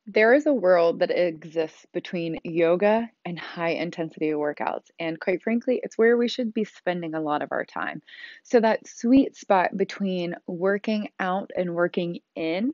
There is a world that exists between yoga and high intensity workouts. And quite frankly, it's where we should be spending a lot of our time. So, that sweet spot between working out and working in,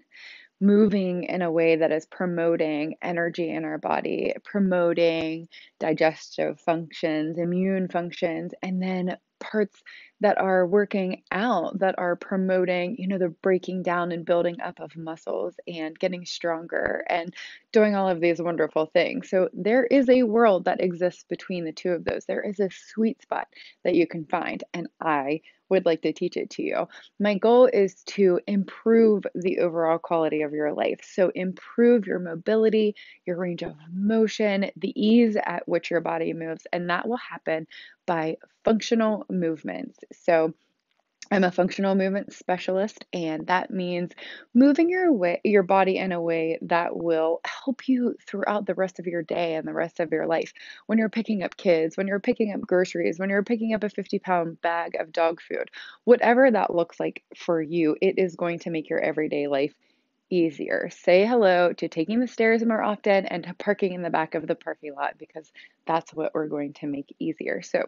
moving in a way that is promoting energy in our body, promoting digestive functions, immune functions, and then parts that are working out that are promoting, the breaking down and building up of muscles and getting stronger and doing all of these wonderful things. So there is a world that exists between the two of those. There is a sweet spot that you can find, and I would like to teach it to you. My goal is to improve the overall quality of your life. So, improve your mobility, your range of motion, the ease at which your body moves, and that will happen by functional movements. So, I'm a functional movement specialist, and that means moving your body in a way that will help you throughout the rest of your day and the rest of your life. When you're picking up kids, when you're picking up groceries, when you're picking up a 50-pound bag of dog food, whatever that looks like for you, it is going to make your everyday life easier. Say hello to taking the stairs more often and to parking in the back of the parking lot because that's what we're going to make easier. So,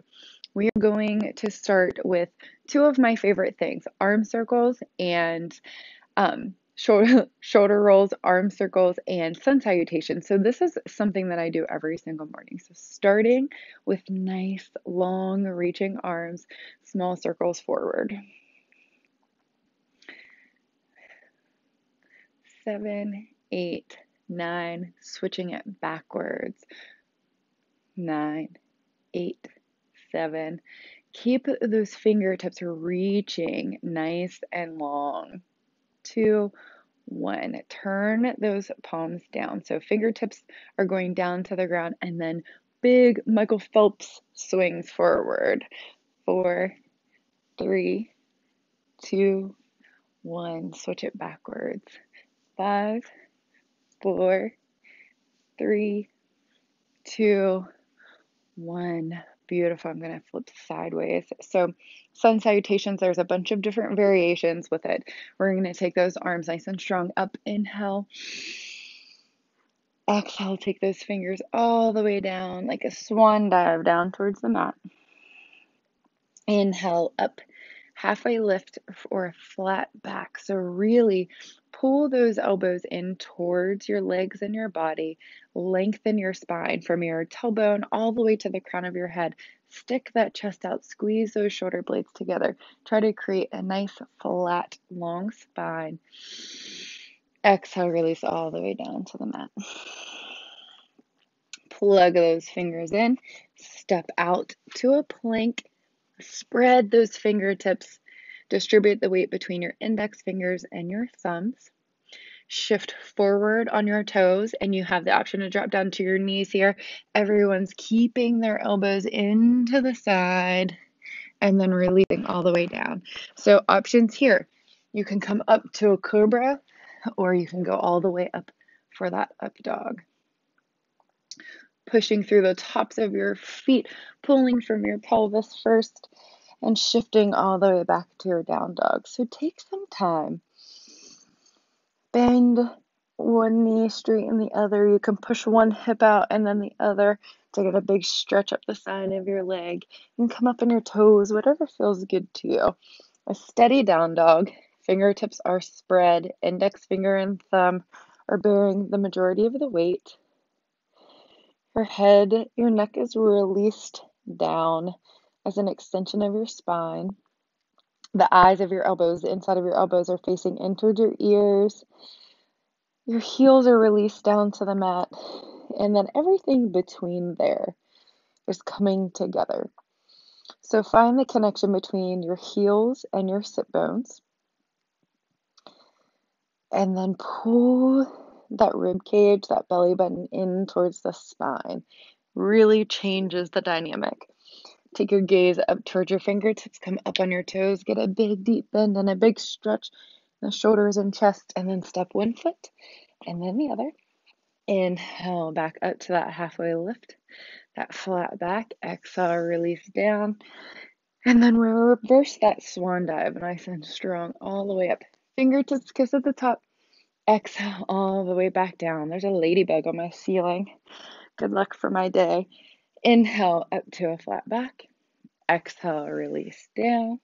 we are going to start with two of my favorite things, arm circles and shoulder rolls, arm circles, and sun salutations. So this is something that I do every single morning. So starting with nice, long, reaching arms, small circles forward. 7, 8, 9, switching it backwards. 9, 8, 7. Keep those fingertips reaching nice and long. 2, 1. Turn those palms down. So fingertips are going down to the ground, and then big Michael Phelps swings forward. 4, 3, 2, 1. Switch it backwards. 5, 4, 3, 2, 1. Beautiful. I'm going to flip sideways. So, sun salutations, there's a bunch of different variations with it. We're going to take those arms nice and strong up. Inhale. Exhale, take those fingers all the way down like a swan dive down towards the mat. Inhale, up, halfway lift or a flat back. So really pull those elbows in towards your legs and your body. Lengthen your spine from your tailbone all the way to the crown of your head. Stick that chest out, squeeze those shoulder blades together. Try to create a nice, flat, long spine. Exhale, release all the way down to the mat. Plug those fingers in. Step out to a plank. Spread those fingertips. Distribute the weight between your index fingers and your thumbs. Shift forward on your toes, and you have the option to drop down to your knees here. Everyone's keeping their elbows into the side and then releasing all the way down. So options here. You can come up to a cobra, or you can go all the way up for that up dog. Pushing through the tops of your feet, pulling from your pelvis first, and shifting all the way back to your down dog. So take some time. Bend one knee, straighten the other. You can push one hip out and then the other to get a big stretch up the side of your leg. You can come up on your toes, whatever feels good to you. A steady down dog. Fingertips are spread. Index finger and thumb are bearing the majority of the weight. Your neck is released down as an extension of your spine. The eyes of your elbows, the inside of your elbows are facing in towards your ears. Your heels are released down to the mat. And then everything between there is coming together. So find the connection between your heels and your sit bones. And then pull that rib cage, that belly button in towards the spine. Really changes the dynamic. Take your gaze up towards your fingertips, come up on your toes, get a big deep bend and a big stretch in the shoulders and chest, and then step one foot and then the other. Inhale, back up to that halfway lift, that flat back. Exhale, release down. And then we'll reverse that swan dive, nice and strong, all the way up. Fingertips kiss at the top. Exhale all the way back down. There's a ladybug on my ceiling. Good luck for my day. Inhale up to a flat back. Exhale, release down.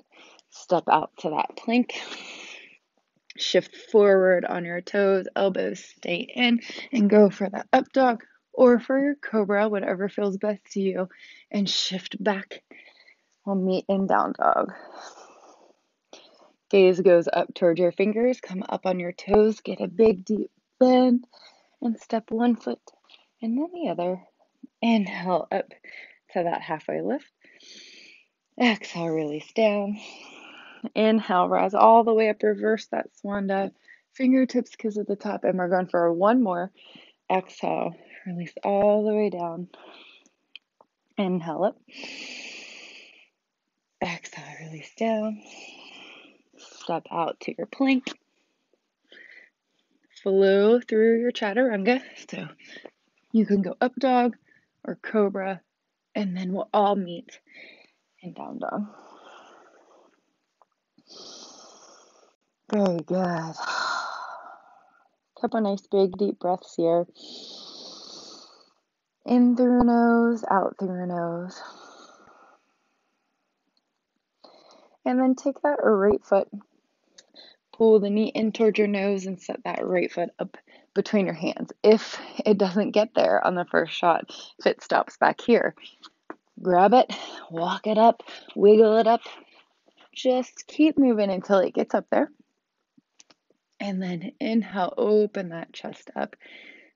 Step out to that plank. Shift forward on your toes, elbows stay in, and go for that up dog or for your cobra, whatever feels best to you, and shift back. We'll meet in down dog. Gaze goes up towards your fingers, come up on your toes, get a big deep bend, and step one foot and then the other. Inhale up to that halfway lift. Exhale, release down. Inhale, rise all the way up, reverse that swan dive. Fingertips kiss at the top, and we're going for one more. Exhale, release all the way down. Inhale up. Exhale, release down. Step out to your plank. Flow through your chaturanga. So you can go up dog or cobra, and then we'll all meet in down dog. Very good. Couple nice big deep breaths here. In through your nose, out through your nose. And then take that right foot, pull the knee in towards your nose and set that right foot up between your hands. If it doesn't get there on the first shot, if it stops back here, grab it, walk it up, wiggle it up. Just keep moving until it gets up there. And then inhale, open that chest up.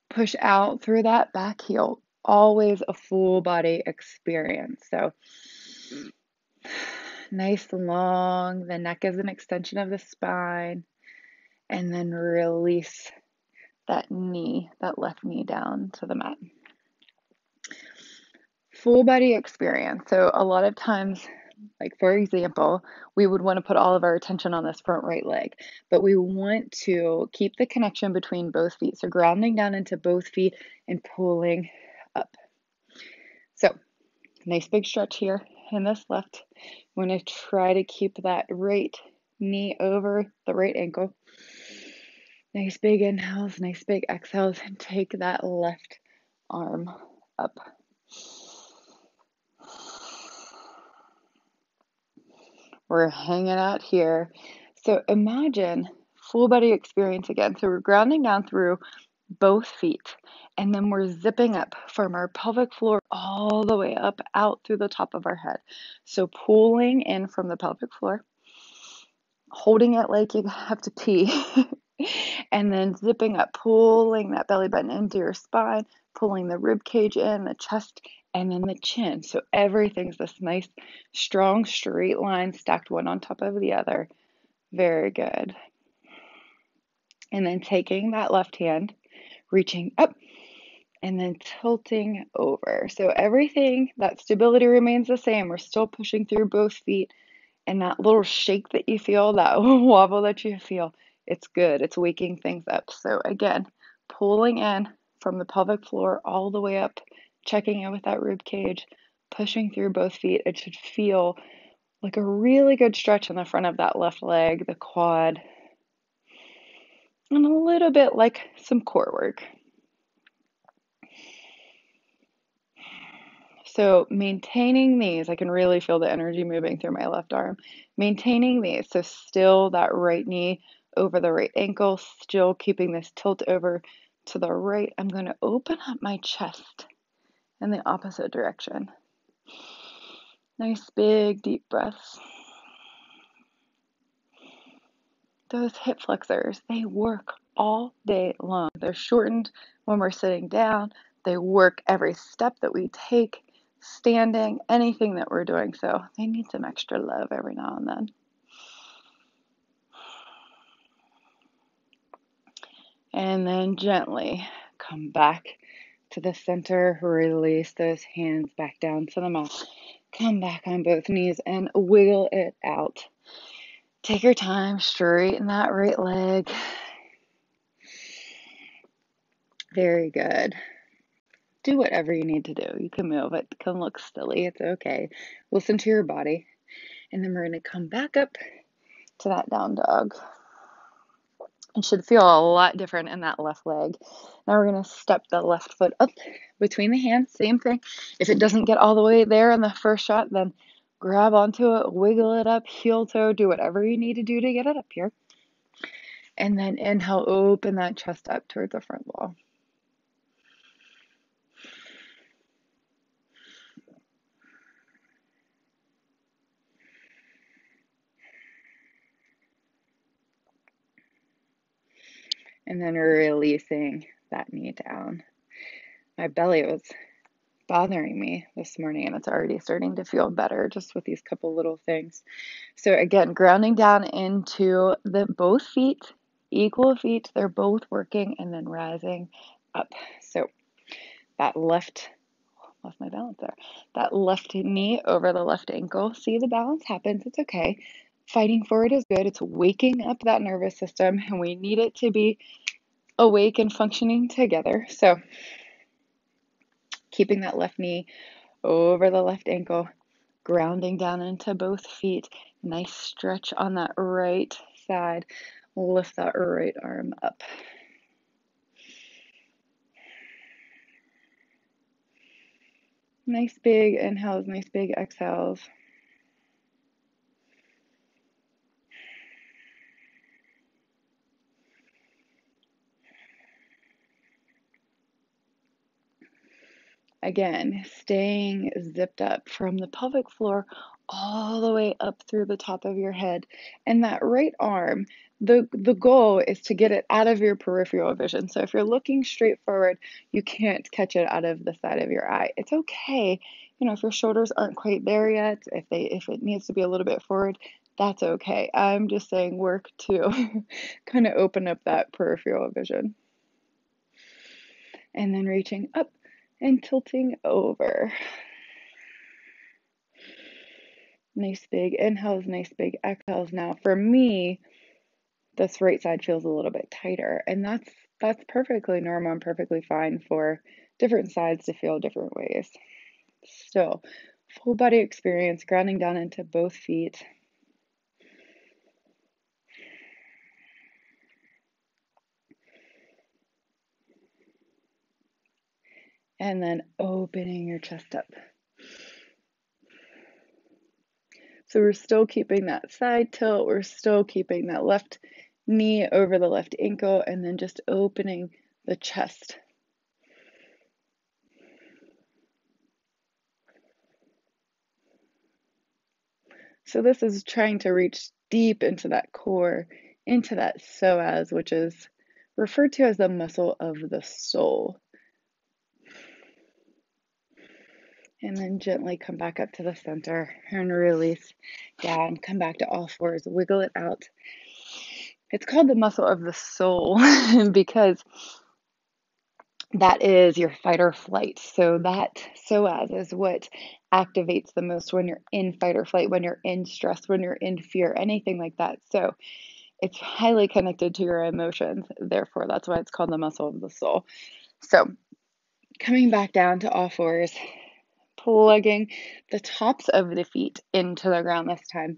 Push out through that back heel. Always a full body experience. So nice long, the neck is an extension of the spine. And then release that knee, that left knee down to the mat. Full body experience. So a lot of times, like for example, we would want to put all of our attention on this front right leg, but we want to keep the connection between both feet. So grounding down into both feet and pulling up. So nice big stretch here in this left. We're going to try to keep that right knee over the right ankle. Nice big inhales, nice big exhales, and take that left arm up. We're hanging out here. So imagine full body experience again. So we're grounding down through both feet, and then we're zipping up from our pelvic floor all the way up out through the top of our head. So pulling in from the pelvic floor, holding it like you have to pee, and then zipping up, pulling that belly button into your spine, pulling the rib cage in, the chest, and then the chin. So everything's this nice, strong, straight line stacked one on top of the other. Very good. And then taking that left hand, reaching up, and then tilting over. So everything, that stability remains the same. We're still pushing through both feet. And that little shake that you feel, that wobble that you feel, it's good. It's waking things up. So again, pulling in from the pelvic floor all the way up, checking in with that rib cage, pushing through both feet. It should feel like a really good stretch in the front of that left leg, the quad, and a little bit like some core work. So maintaining these, I can really feel the energy moving through my left arm. Maintaining these, so still that right knee over the right ankle, still keeping this tilt over to the right. I'm going to open up my chest in the opposite direction. Nice big deep breaths. Those hip flexors, they work all day long. They're shortened when we're sitting down. They work every step that we take, standing, anything that we're doing. So they need some extra love every now and then. And then gently come back to the center. Release those hands back down to the mat. Come back on both knees and wiggle it out. Take your time, straighten that right leg. Very good. Do whatever you need to do. You can move. It can look silly. It's okay. Listen to your body. And then we're going to come back up to that down dog. It should feel a lot different in that left leg. Now we're going to step the left foot up between the hands. Same thing. If it doesn't get all the way there in the first shot, then grab onto it, wiggle it up, heel toe, do whatever you need to do to get it up here. And then inhale, open that chest up towards the front wall. And then releasing that knee down. My belly was bothering me this morning, and it's already starting to feel better just with these couple little things. So again, grounding down into the both feet, equal feet, they're both working, and then rising up. So that lost my balance there. That left knee over the left ankle. See, the balance happens. It's okay. Fighting for it is good. It's waking up that nervous system, and we need it to be awake and functioning together. So keeping that left knee over the left ankle, grounding down into both feet. Nice stretch on that right side. Lift that right arm up. Nice big inhales, nice big exhales. Again, staying zipped up from the pelvic floor all the way up through the top of your head. And that right arm, the goal is to get it out of your peripheral vision. So if you're looking straight forward, you can't catch it out of the side of your eye. It's okay. If your shoulders aren't quite there yet, if it needs to be a little bit forward, that's okay. I'm just saying work to kind of open up that peripheral vision. And then reaching up and tilting over. Nice big inhales, nice big exhales. Now for me, this right side feels a little bit tighter, and that's perfectly normal and perfectly fine for different sides to feel different ways. Still, full body experience, grounding down into both feet. And then opening your chest up. So we're still keeping that side tilt, we're still keeping that left knee over the left ankle, and then just opening the chest. So this is trying to reach deep into that core, into that psoas, which is referred to as the muscle of the soul. And then gently come back up to the center and release down. Come back to all fours, wiggle it out. It's called the muscle of the soul because that is your fight or flight. So that psoas is what activates the most when you're in fight or flight, when you're in stress, when you're in fear, anything like that. So it's highly connected to your emotions. Therefore, that's why it's called the muscle of the soul. So coming back down to all fours, plugging the tops of the feet into the ground this time.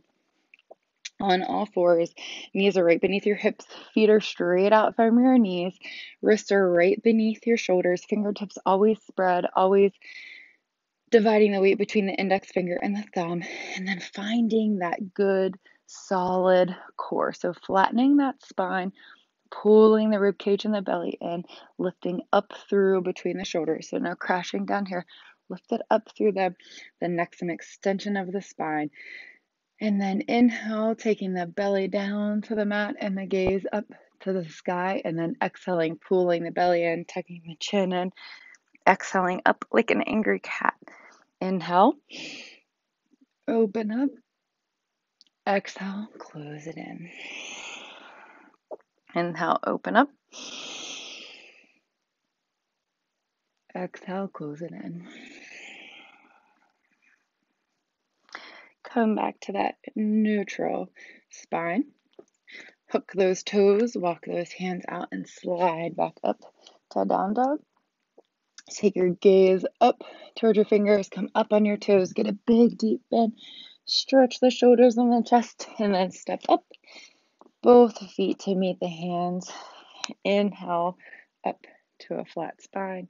On all fours, knees are right beneath your hips, feet are straight out from your knees, wrists are right beneath your shoulders, fingertips always spread, always dividing the weight between the index finger and the thumb, and then finding that good solid core. So flattening that spine, pulling the rib cage and the belly in, lifting up through between the shoulders. So now crashing down here, lift it up through the neck's an extension of the spine. And then inhale, taking the belly down to the mat and the gaze up to the sky, and then exhaling, pulling the belly in, tucking the chin in, exhaling up like an angry cat. Inhale, open up, exhale, close it in. Inhale, open up. Exhale, close it in. Come back to that neutral spine. Hook those toes, walk those hands out, and slide back up to down dog. Take your gaze up towards your fingers, come up on your toes, get a big deep bend, stretch the shoulders and the chest, and then step up both feet to meet the hands. Inhale, up to a flat spine.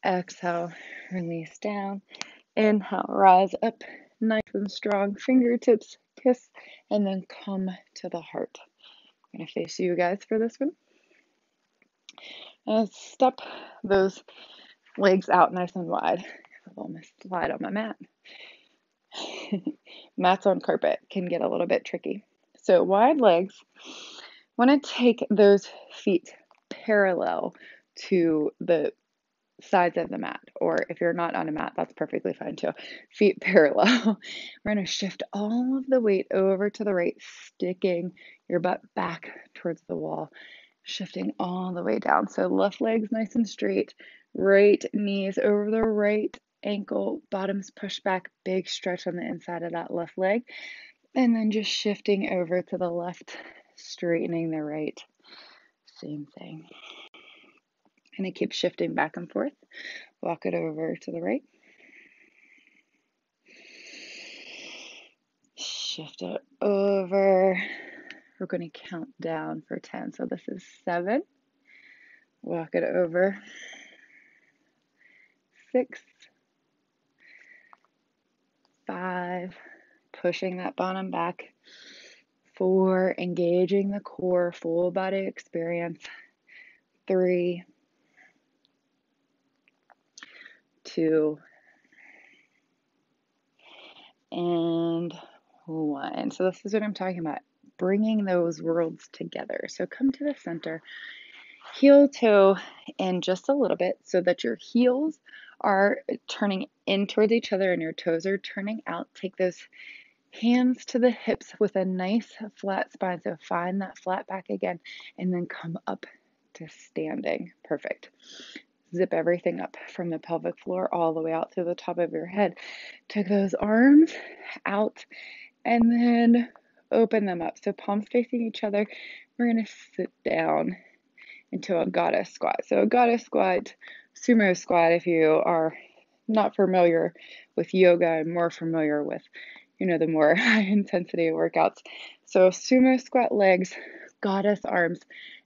Exhale, release down. Inhale, rise up, nice and strong. Fingertips kiss, and then come to the heart. I'm going to face you guys for this one. Step those legs out nice and wide. I'll almost slide on my mat. Mats on carpet can get a little bit tricky. So wide legs. Want to take those feet parallel to the sides of the mat, or if you're not on a mat, that's perfectly fine too. Feet parallel. We're going to shift all of the weight over to the right, sticking your butt back towards the wall, shifting all the way down. So left leg's nice and straight, right knees over the right ankle, bottoms push back, big stretch on the inside of that left leg, and then just shifting over to the left, straightening the right. Same thing. And I keep shifting back and forth. Walk it over to the right. Shift it over. We're going to count down for 10. So this is 7. Walk it over. 6. 5. Pushing that bottom back. 4. Engaging the core, full body experience. 3. 2. And 1. So this is what I'm talking about, bringing those worlds together. So come to the center, heel toe in just a little bit so that your heels are turning in towards each other and your toes are turning out. Take those hands to the hips with a nice flat spine. So find that flat back again and then come up to standing. Perfect. Zip everything up from the pelvic floor all the way out to the top of your head. Take those arms out and then open them up. So palms facing each other. We're going to sit down into a goddess squat. So a goddess squat, sumo squat, if you are not familiar with yoga and more familiar with, the more high intensity workouts. So sumo squat legs, goddess arms,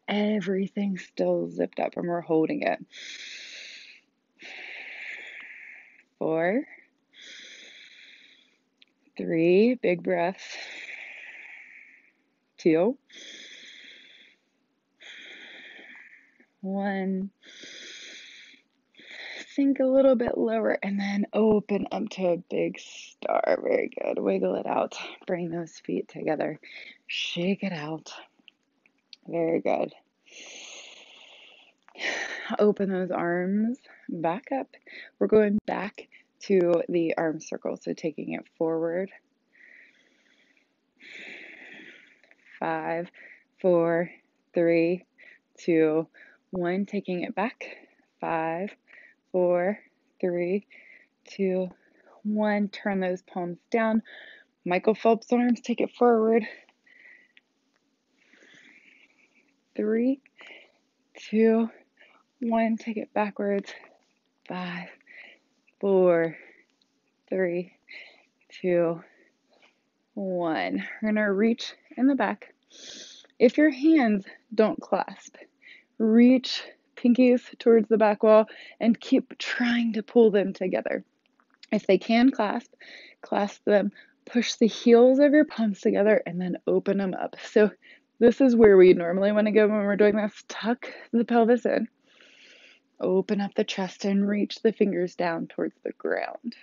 everything still zipped up and we're holding it. 4, 3, big breaths. 2, 1. Sink a little bit lower and then open up to a big star. Very good. Wiggle it out. Bring those feet together. Shake it out. Very good. Open those arms back up. We're going back to the arm circle. So taking it forward. 5, 4, 3, 2, 1. Taking it back. 5, 4, 3, 2, 1. Turn those palms down. Michael Phelps arms, take it forward. 3, 2, 1. Take it backwards. 5, 4, 3, 2, 1. We're going to reach in the back. If your hands don't clasp, reach pinkies towards the back wall and keep trying to pull them together. If they can clasp them, push the heels of your palms together and then open them up. So this is where we normally want to go when we're doing this. Tuck the pelvis in, open up the chest and reach the fingers down towards the ground.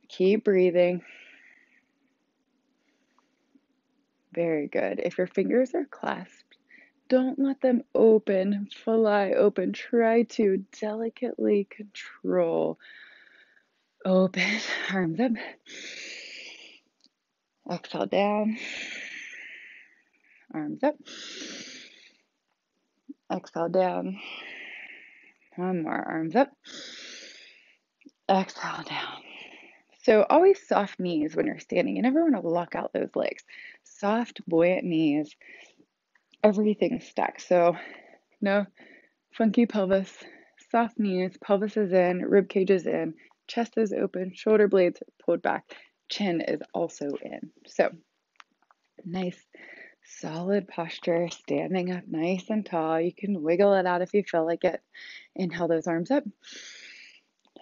Keep breathing. Very good. If your fingers are clasped, don't let them open, fly open. Try to delicately control. Open, arms up. Exhale down. Arms up. Exhale down. One more, arms up. Exhale down. So always soft knees when you're standing. You never want to lock out those legs. Soft, buoyant knees. Everything stacked. So no funky pelvis. Soft knees. Pelvis is in. Rib cage is in. Chest is open, shoulder blades pulled back, chin is also in. So nice solid posture, standing up nice and tall. You can wiggle it out if you feel like it. Inhale those arms up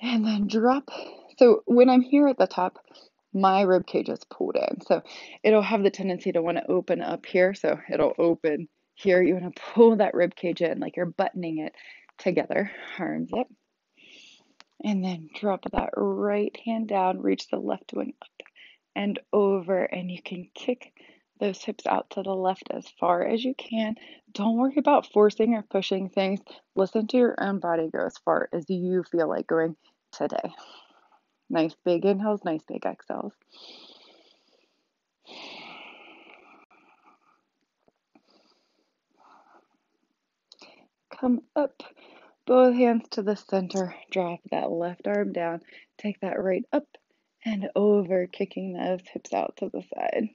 and then drop. So when I'm here at the top, my rib cage is pulled in. So it'll have the tendency to want to open up here. So it'll open here. You want to pull that rib cage in like you're buttoning it together. Arms up. And then drop that right hand down, reach the left one up and over, and you can kick those hips out to the left as far as you can. Don't worry about forcing or pushing things. Listen to your own body go as far as you feel like going today. Nice big inhales, nice big exhales. Come up, both hands to the center, drop that left arm down, take that right up and over, kicking those hips out to the side.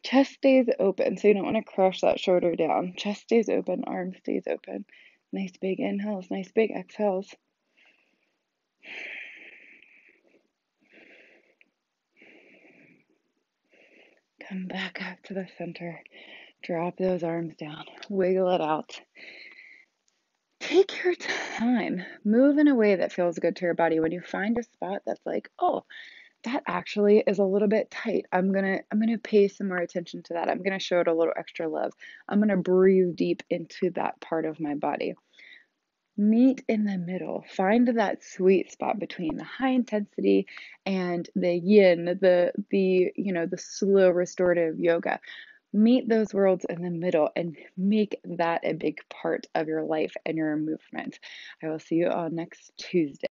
Chest stays open, so you don't want to crush that shoulder down. Chest stays open, arm stays open. Nice big inhales, nice big exhales. Come back up to the center. Drop those arms down. Wiggle it out. Take your time. Move in a way that feels good to your body. When you find a spot that's like, oh, that actually is a little bit tight. I'm gonna pay some more attention to that. I'm gonna show it a little extra love. I'm gonna breathe deep into that part of my body. Meet in the middle. Find that sweet spot between the high intensity and the yin, the slow restorative yoga. Meet those worlds in the middle and make that a big part of your life and your movement. I will see you all next Tuesday.